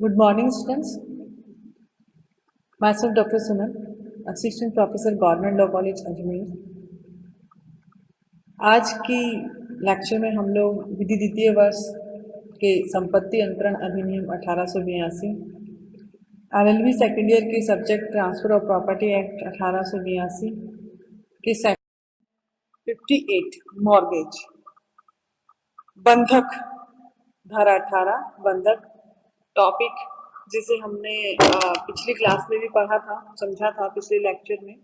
Good morning, students. Myself, Dr. Suman, Assistant Professor, Government Law College, Ajmer. आज की lecture में हम लोग विधि द्वितीय वर्ष के संपत्ति अंतरण अधिनियम 1882, LLB सेकेंड ईयर के subject transfer of property act 1882 के सेक्शन 58 मॉर्गेज, बंधक, धारा 18 बंधक टॉपिक जिसे हमने पिछली क्लास में भी पढ़ा था, समझा था पिछले लेक्चर में।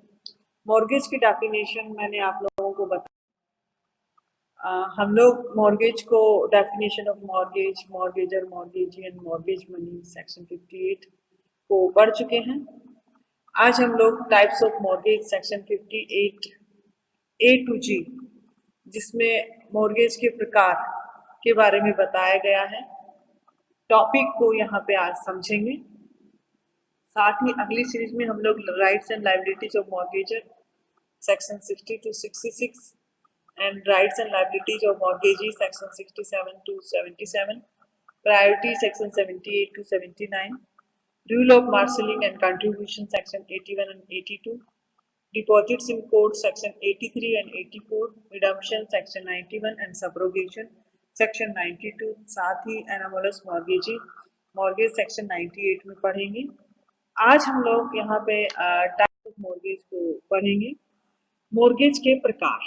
मॉर्गेज की डेफिनेशन मैंने आप लोगों को बताया। हम लोग मॉर्गेज को definition of mortgage, mortgagor, mortgagee and mortgage money section 58 को पढ़ चुके हैं। आज हम लोग types of mortgage section 58 A to G, जिसमें मॉर्गेज के प्रकार के बारे में बताया गया है, टॉपिक को यहाँ पे आज समझेंगे। साथ ही अगली सीरीज में हम लोग rights and liabilities of mortgagor section 60 to 66 and rights and liabilities of mortgagee section 67 to 77, priority section 78 to 79, rule of marshalling and contribution section 81 and 82, deposits in court section 83 and 84, redemption section 91 and subrogation section 92, साथ ही anomalous mortgage section 98 में पढ़ेंगे। आज हम लोग यहाँ पे type of mortgage को पढ़ेंगे। मॉर्गेज के प्रकार,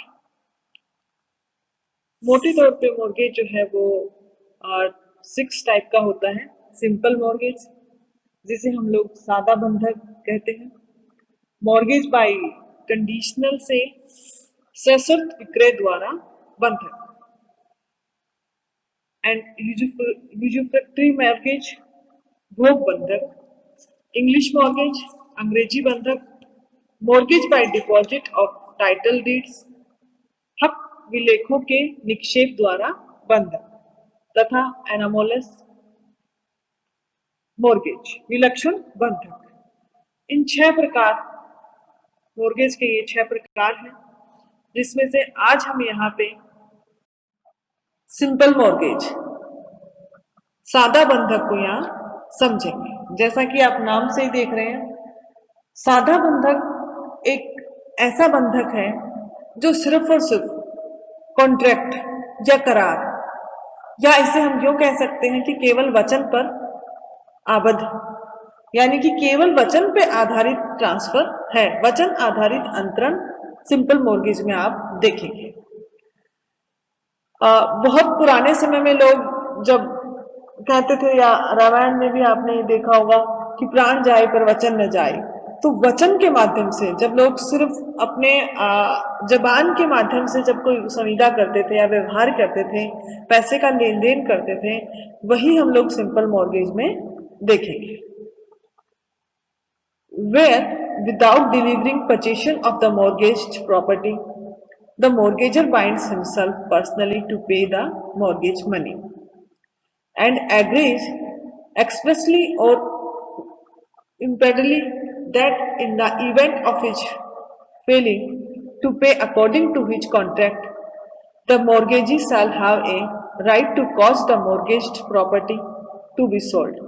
मोटे तौर पे मॉर्गेज जो है वो 6 टाइप का होता है। सिंपल मॉर्गेज, जिसे हम लोग सादा बंधक कहते हैं। मॉर्गेज बाय कंडीशनल से सशर्त विक्रय द्वारा बंधक, एंड यूजुफैक्टरी मॉर्गेज भोग बंधक, इंग्लिश मॉर्गेज अंग्रेजी बंधक, mortgage bye deposit of title deeds हक विलेखों के निक्षेप द्वारा बंधक, तथा एनामोलस मॉर्गेज विलक्षण बंधक। इन 6 प्रकार मॉर्गेज के ये 6 प्रकार हैं, जिसमें से आज हम यहाँ पे सिंपल मॉर्गेज, सादा बंधक को यहाँ समझेंगे। जैसा कि आप नाम से ही देख रहे हैं, सादा बंधक एक ऐसा बंधक है जो सिर्फ और सिर्फ कॉन्ट्रैक्ट या करार, या इसे हम यूं कह सकते हैं कि केवल वचन पर आबद्ध, यानी कि केवल वचन पे आधारित ट्रांसफर है, वचन आधारित अंतरण सिंपल मॉर्गेज में आप देखेंगे। बहुत पुराने समय में लोग जब कहते थे, या रामायण में भी आपने देखा होगा कि प्राण जाए पर वचन न जाए, तो वचन के माध्यम से जब लोग सिर्फ अपने जबान के माध्यम से जब कोई संविदा करते थे या व्यवहार करते थे, पैसे का लेन देन करते थे, वही हम लोग सिंपल मॉर्गेज में देखेंगे। Where without delivering possession of the mortgaged property, the mortgager binds himself personally to pay the mortgage money and agrees expressly or implicitly that in the event of his failing to pay according to his contract, the mortgagee shall have a right to cause the mortgaged property to be sold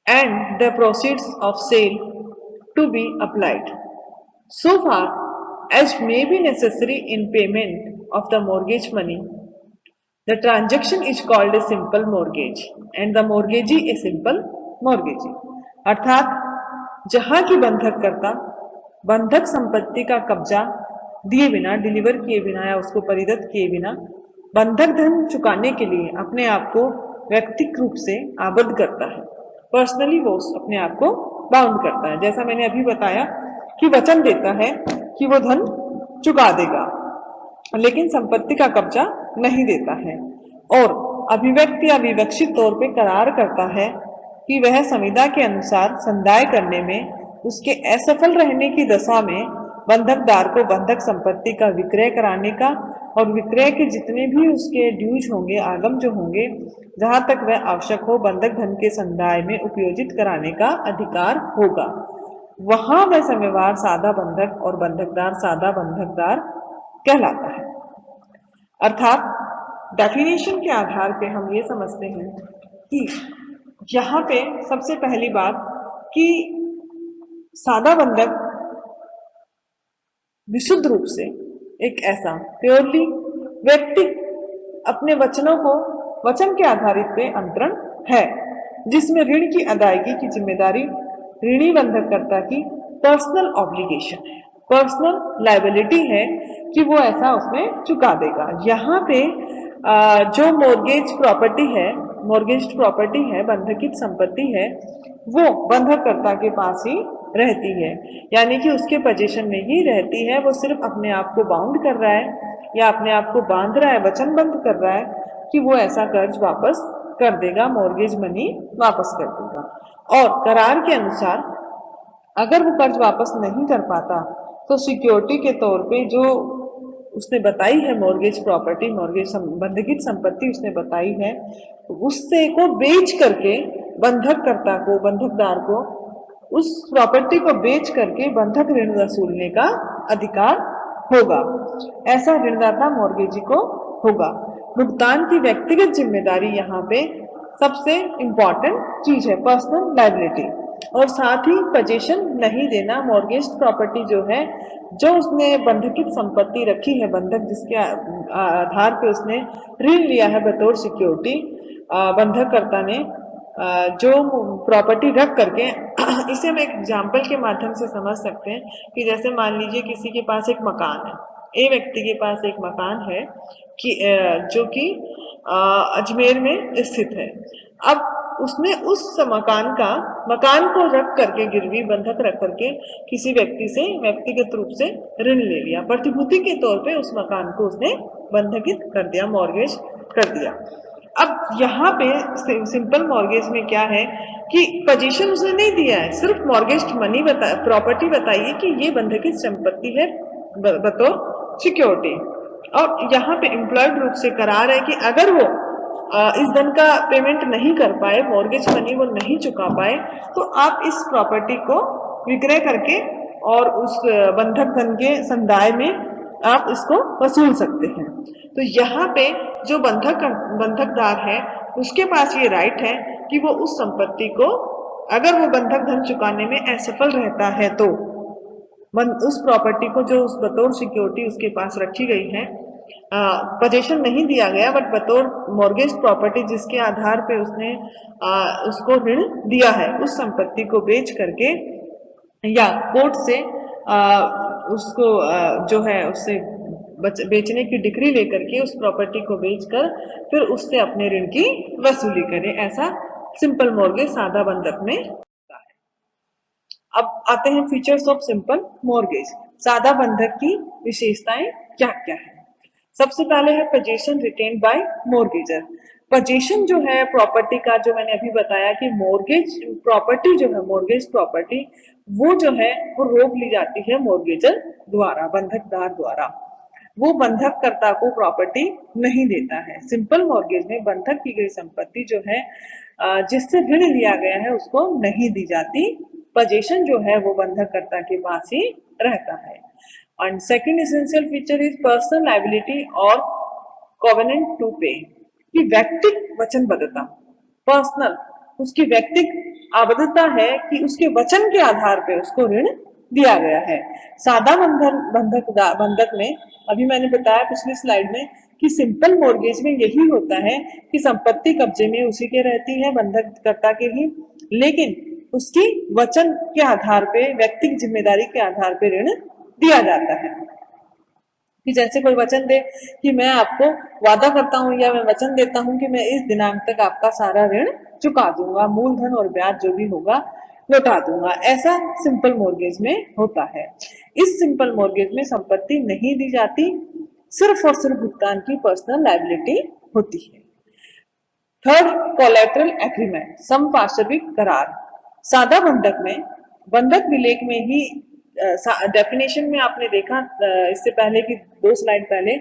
and the proceeds of sale to be applied so far as may be necessary in payment of the mortgage money. The transaction is called a simple mortgage and the mortgagee a simple mortgagee। अर्थात जहां की बंधक करता बंधक संपत्ति का कब्जा दिए बिना, डिलीवर किए बिना या उसको परिदत्त किए बिना बंधक धन चुकाने के लिए अपने आप को व्यक्तिगत रूप से आबद्ध करता है। पर्सनली वो अपने आप को बाउंड करता है। जैसा मैंने अभी बताया कि वचन देता है कि वो धन चुका देगा, लेकिन संपत्ति का कब्जा नहीं देता है, और अभिव्यक्त या विवक्षित तौर पे करार करता है कि वह संविदा के अनुसार संदाय करने में उसके असफल रहने की दशा में बंधकदार को बंधक संपत्ति का विक्रय कराने का और विक्रय के जितने भी उसके ड्यूज होंगे, आगम जो होंगे, जहां तक वह आवश्यक हो, बंधक धन के संदाय में उपयोजित कराने का अधिकार होगा। वहां वह समयवार सादा बंधक और बंधकदार सादा बंधकदार कहलाता है। अर्थात डेफिनेशन के आधार पे हम ये समझते हैं कि यहाँ पे सबसे पहली बात कि सादा बंधक विशुद्ध रूप से एक ऐसा प्योरली व्यक्ति अपने वचनों को वचन के आधारित पे अंतरण है, जिसमें ऋण की अदायगी की जिम्मेदारी ऋणी बंधककर्ता की पर्सनल ऑब्लिगेशन है, पर्सनल लायबिलिटी है कि वो ऐसा उसमें चुका देगा। यहाँ पे जो मोर्गेज प्रॉपर्टी है, बंधकित संपत्ति है, वो बंधककर्ता के पास ही रहती है, यानी कि उसके पोजीशन में ही रहती है। वो सिर्फ अपने आप को बाउंड कर रहा है या अपने आप को बांध रहा है, वचनबद्ध कर रहा है कि वो ऐसा कर्ज वापस कर देगा, मॉर्गेज मनी वापस कर देगा। और करार के अनुसार अगर वो कर्ज वापस नहीं कर पाता तो सिक्योरिटी के तौर पे जो उसने बताई है मॉर्गेज प्रॉपर्टी, मॉर्गेज बंधकित संपत्ति उसने बताई है, उससे को बेच करके बंधककर्ता को, बंधकदार को उस प्रॉपर्टी को बेच करके बंधक ऋण वसूलने का अधिकार होगा। ऐसा ऋणदाता मॉर्गेजी को होगा। भुगतान की व्यक्तिगत जिम्मेदारी यहाँ पे सबसे इंपॉर्टेंट चीज है, पर्सनल लायबिलिटी। और साथ ही पोजीशन नहीं देना, मॉर्गेज प्रॉपर्टी जो है, जो उसने बंधकित संपत्ति रखी है, बंधक जिसके आधार पे उसने ऋण लिया है बतौर सिक्योरिटी, बंधककर्ता ने जो प्रॉपर्टी रख करके इसे हम एक एग्जाम्पल के माध्यम से समझ सकते हैं कि जैसे मान लीजिए किसी के पास एक मकान है, ए व्यक्ति के पास एक मकान है कि जो कि अजमेर में स्थित है। अब उसने उस मकान को रख करके, गिरवी बंधक रख करके किसी व्यक्ति से व्यक्तिगत रूप से ऋण ले लिया, प्रतिभूति के तौर पे उस मकान को उसने बंधकित कर दिया, मॉर्गेज कर दिया। अब यहाँ पे सिंपल मॉर्गेज में क्या है कि पोजीशन उसने नहीं दिया है, सिर्फ मॉर्गेज मनी प्रॉपर्टी बताइए कि ये बंधकित संपत्ति है बतौर सिक्योरिटी। और यहाँ पे एम्प्लॉयड रूप से करार है कि अगर वो इस धन का पेमेंट नहीं कर पाए, मॉर्गेज मनी वो नहीं चुका पाए, तो आप इस प्रॉपर्टी को विक्रय करके और उस बंधक धन के संदाय में आप इसको वसूल सकते हैं। तो यहाँ पे जो बंधकदार है उसके पास ये राइट है कि वो उस संपत्ति को, अगर वो बंधक धन चुकाने में असफल रहता है तो उस प्रॉपर्टी को जो उस बतौर सिक्योरिटी उसके पास रखी गई है, पोजीशन नहीं दिया गया बट बतौर मॉर्गेज प्रॉपर्टी जिसके आधार पे उसने उसको ऋण दिया है, उस संपत्ति को बेच करके या कोर्ट से उसको जो है उससे बेचने की डिक्री लेकर के उस प्रॉपर्टी को बेचकर फिर उससे अपने ऋण की वसूली करे। ऐसा सिंपल मॉर्गेज सादा बंधक में होता है। अब आते हैं फीचर्स ऑफ सिंपल मॉर्गेज। सादा बंधक की विशेषताएं क्या क्या है। सबसे पहले है position retained bye mortgagor. Position जो है प्रॉपर्टी का, जो मैंने अभी बताया कि मॉर्गेज प्रॉपर्टी जो है, मॉर्गेज प्रॉपर्टी वो जो है वो रोक ली जाती है मॉर्गेजर द्वारा, बंधकदार द्वारा। वो बंधककर्ता को प्रॉपर्टी नहीं देता है। सिंपल मॉर्गेज में बंधक की गई संपत्ति जो है जिससे ऋण लिया गया है उसको नहीं दी जाती, पोजीशन जो है वो बंधककर्ता के पास ही रहता है। And second essential feature is personal liability or covenant to pay, कि व्यक्तिक वचनबद्धता, पर्सनल उसकी व्यक्तिक आबद्धता है कि उसके वचन के आधार पे उसको ऋण दिया गया है। सादा बंधक में अभी मैंने बताया पिछली स्लाइड में कि सिंपल मॉर्गेज में यही होता है कि संपत्ति कब्जे में उसी के रहती है, बंधककर्ता के ही, लेकिन उसकी वचन के आधार पे, व्यक्तिगत जिम्मेदारी के आधार पे ऋण दिया जाता है। कि जैसे कोई वचन दे कि मैं आपको वादा करता हूं या मैं वचन देता हूं कि मैं इस दिनांक तक आपका सारा ऋण चुका दूंगा, मूलधन और ब्याज जो भी होगा लौटा दूंगा, ऐसा सिंपल मॉर्गेज में होता है। इस सिंपल मॉर्गेज में संपत्ति नहीं दी जाती, सिर्फ और सिर्फ भुगतान की पर्सनल लायबिलिटी होती है। थर्ड, कोलैटरल एग्रीमेंट, समपार्श्विक करार। सादा बंधक में, बंधक विलेख में ही डेफिनेशन में आपने देखा इससे पहले की 2 स्लाइड पहले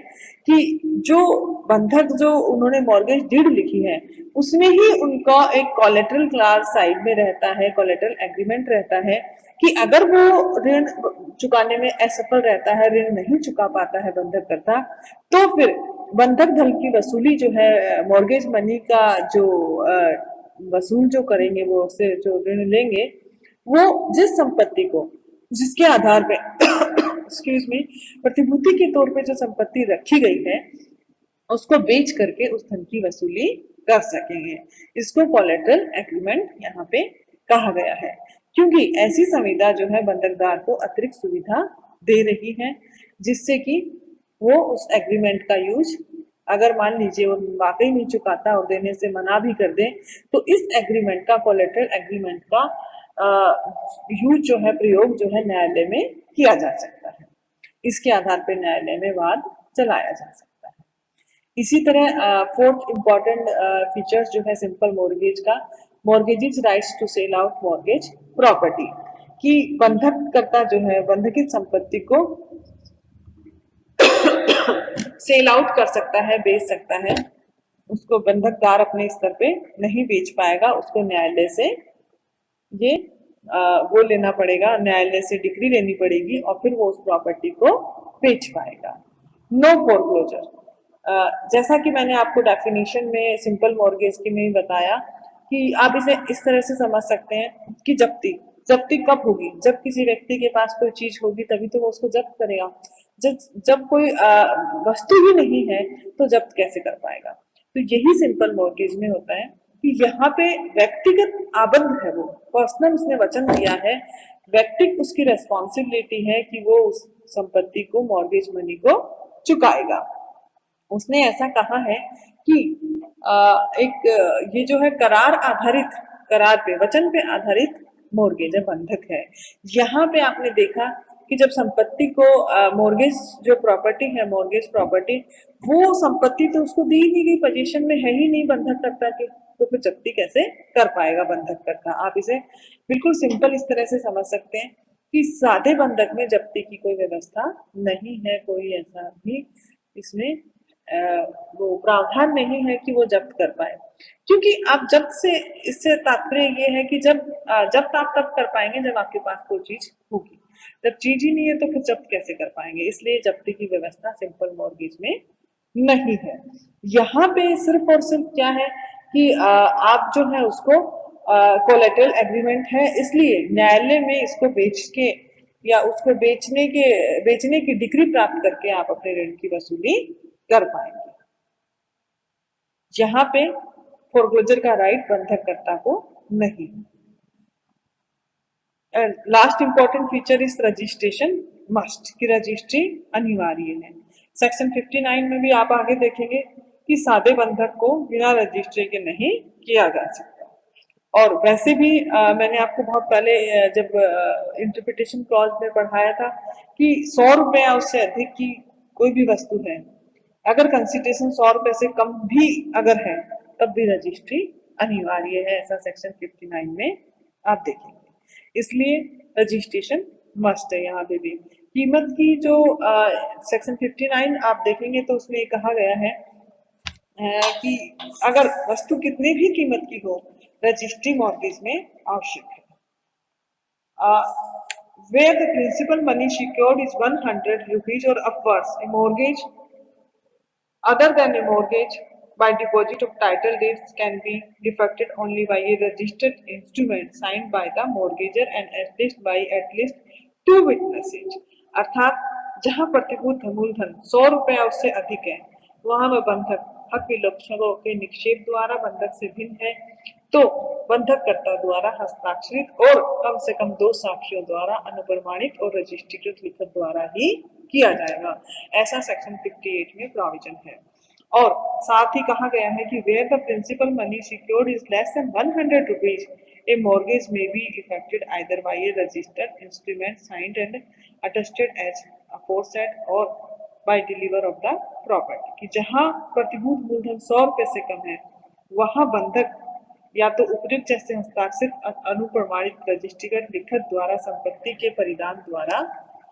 कि जो बंधक, जो उन्होंने मॉर्गेज डीड लिखी है उसमें ही उनका एक कोलैटरल क्लॉज साइड में रहता है, कोलैटरल एग्रीमेंट रहता है कि अगर वो ऋण चुकाने में असफल रहता है, ऋण नहीं चुका पाता है बंधक करता, तो फिर बंधक धन की वसूली जो है, मॉर्गेज मनी का जो वसूल जो करेंगे, वो उससे जो ऋण लेंगे, वो जिस संपत्ति को, जिसके आधार पे एक्सक्यूज मी, प्रतिभूति के तौर पे जो संपत्ति रखी गई है, उसको बेच करके उस धन की वसूली कर सकेंगे। इसको कोलेटरल एग्रीमेंट यहाँ पे कहा गया है, क्योंकि ऐसी संविदा जो है बंधकदार को अतिरिक्त सुविधा दे रही है, जिससे कि वो उस एग्रीमेंट का यूज, अगर मान लीजिए वो वाकई नहीं चुकाता और देने से मना भी कर दे, तो इस एग्रीमेंट का, कोलेटरल एग्रीमेंट का यूज जो है, प्रयोग जो है, न्यायालय में किया जा सकता है। इसके आधार पर न्यायालय में वाद चलाया जा सकता है। इसी तरह फोर्थ इंपॉर्टेंट फीचर्स जो है सिंपल मॉर्गेज का, mortgagee's rights to sell out mortgage property, कि बंधक करता जो है बंधकित संपत्ति को सेल आउट कर सकता है, बेच सकता है। उसको बंधकदार अपने स्तर पे नहीं बेच पाएगा, उसको न्यायालय से ये वो लेना पड़ेगा, न्यायालय से डिक्री लेनी पड़ेगी और फिर वो उस प्रॉपर्टी को बेच पाएगा। नो फोरक्लोजर, जैसा कि मैंने आपको डेफिनेशन में सिंपल मॉर्गेज की में ही बताया कि आप इसे इस तरह से समझ सकते हैं कि जब्ती, जब्ती कब होगी? जब किसी व्यक्ति के पास कोई चीज होगी तभी तो वो उसको जब्त करेगा। जब जब कोई वस्तु ही नहीं है तो जब्त कैसे कर पाएगा? तो यही सिंपल मॉर्गेज में होता है कि यहाँ पे व्यक्तिगत आबंध है, वो पर्सनल उसने वचन दिया है, व्यक्तिगत उसकी रेस्पॉन्सिबिलिटी है कि वो उस संपत्ति को, मॉर्गेज मनी को चुकाएगा। उसने ऐसा कहा है कि एक ये जो है करार आधारित, करार पे, वचन पे आधारित मॉर्गेज है, बंधक है। यहाँ पे आपने देखा कि जब संपत्ति को मॉर्गेज जो प्रॉपर्टी है, मॉर्गेज प्रॉपर्टी, वो संपत्ति तो उसको दी नहीं गई, पोजीशन में है ही नहीं बंधक करता के, तो फिर जब्ती कैसे कर पाएगा बंधक करता? आप इसे बिल्कुल सिंपल इस तरह से समझ सकते हैं कि सादे बंधक में जब्ती की कोई व्यवस्था नहीं है, कोई ऐसा भी इसमें वो प्रावधान नहीं है कि वो जब्त कर पाए, क्योंकि आप जब्त से, इससे तात्पर्य ये है कि जब जब्त आप तब कर पाएंगे जब आपके पास कोई चीज होगी, जब चीज ही नहीं है तो फिर जब्त कैसे कर पाएंगे? इसलिए जब्ती की व्यवस्था सिंपल मॉर्गेज में नहीं है। यहाँ पे सिर्फ और सिर्फ क्या है कि आप जो है उसको कोलेटरल एग्रीमेंट है, इसलिए न्यायालय में इसको बेच के या उसको बेचने की डिग्री प्राप्त करके आप अपने ऋण की वसूली कर पाएंगे। यहाँ पे फोरक्लोजर का राइट बंधककर्ता को नहीं। Last important feature is registration must, की रजिस्ट्री अनिवार्य है। सेक्शन 59 में भी आप आगे देखेंगे कि सादे बंधक को बिना रजिस्ट्री के नहीं किया जा सकता। और वैसे भी मैंने आपको बहुत पहले जब इंटरप्रिटेशन क्लॉज में पढ़ाया था कि 100 रुपए या उससे अधिक की कोई भी वस्तु है, अगर कंसिडरेशन 100 रुपए से कम भी अगर है, तब भी रजिस्ट्री अनिवार्य है, ऐसा सेक्शन 59 में आप देखेंगे। इसलिए रजिस्ट्रेशन मस्ट है। यहाँ पे भी कीमत की जो सेक्शन 59 आप देखेंगे तो उसमें कहा गया है कि अगर वस्तु कितनी भी कीमत की हो, रजिस्ट्री मॉर्गेज में आवश्यक है। Where the principal money secured is 100 rupees or upwards, a mortgage other than a mortgage by deposit of title deeds can be effected only by a registered instrument signed by the mortgager and at least two witnesses। अर्थात जहां प्रतिभूत मूलधन 100 रुपए या उससे अधिक है, वहां वह बंधक हक विलक्षणों के निक्षेप द्वारा बंधक से भिन्न है, तो बंधककर्ता द्वारा हस्ताक्षरित और कम से कम 2 साक्षियों द्वारा अनुप्रमाणित और रजिस्ट्रीकृत लिखत द्वारा ही किया जाएगा। ऐसा सेक्शन 58 में प्रोविजन है। और साथ ही कहा गया है कि where the principal money secured is less than 100 rupees, a mortgage may be effected either by a registered instrument signed and attested as aforesaid or by deliver of the property, कि जहां प्रतिभूत मूलधन 100 रुपए से कम है, वहां बंधक या तो उपयुक्त जैसे हस्ताक्षरित अनुप्रमाणित रजिस्ट्रीकृत लिखत द्वारा संपत्ति के परिधान द्वारा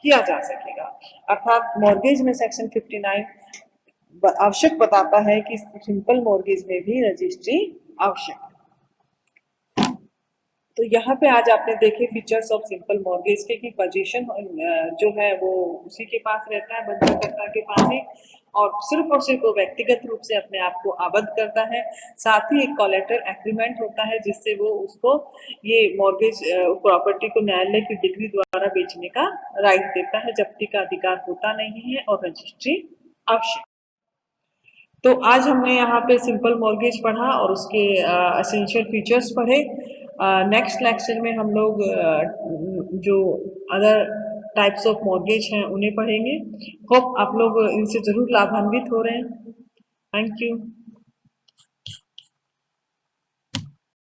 किया जा सकेगा। अर्थात मॉर्गेज में सेक्शन 59 आवश्यक बताता है कि सिंपल मॉर्गेज में भी रजिस्ट्री आवश्यक है। तो यहाँ पे आज आपने देखे फीचर्स ऑफ सिंपल मॉर्गेज के, कि पोजीशन जो है वो उसी के पास रहता है, बंधककर्ता के पास ही, और सिर्फ वो व्यक्तिगत रूप से अपने आप को आबद्ध करता है। साथ ही एक कोलेटरल एग्रीमेंट होता है जिससे वो उसको ये मॉर्गेज प्रॉपर्टी को न्यायालय की डिग्री द्वारा बेचने का राइट देता है। जब्ती का अधिकार होता नहीं है और रजिस्ट्री आवश्यक। तो आज हमने यहाँ पे सिंपल मॉर्गेज पढ़ा और उसके एसेंशियल फीचर्स पढ़े। नेक्स्ट लेक्चर में हम लोग जो अदर टाइप्स ऑफ मॉर्गेज हैं उन्हें पढ़ेंगे। होप आप लोग इनसे जरूर लाभान्वित हो रहे हैं। Thank you.